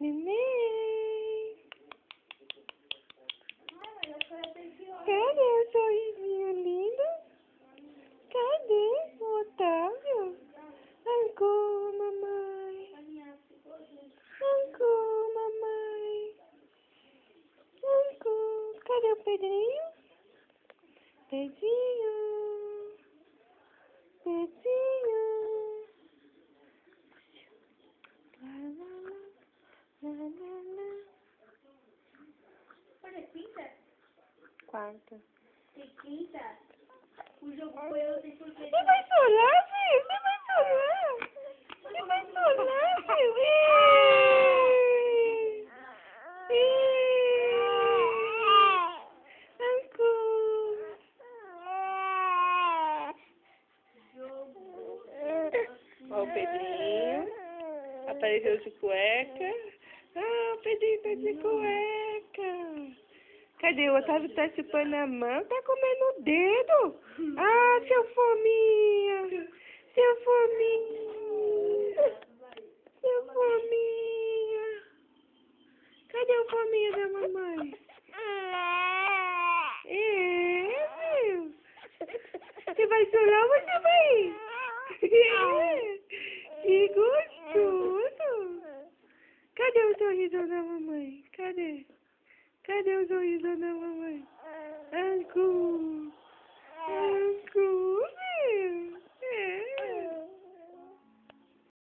Neném. Cadê o sorrisinho lindo? Cadê o Otávio? Arrancou, mamãe. Arrancou, mamãe. Arrancou. Cadê o Pedrinho? Pedrinho. Pedrinho. Lá, lá, lá, lá, lá, lá. Olha, quinta? Quarta. E quinta? O jogo foi ontem porque... Você vai chorar, filho? Você vai chorar? Você vai chorar, filho? Arrancou. Ó o Pedrinho. Apareceu de cueca. Ah, o Pedrinho tá de cueca. Cadê? O Otávio tá chupando a mão, tá comendo o dedo. Ah, seu fominha. Seu fominha. Seu fominha. Cadê o fominha da mamãe? Meu. Você vai chorar ou você vai rir? Que gostoso. Cadê o sorriso da mamãe? Cadê? Cadê o sorriso da mamãe? Ancu! Ancu!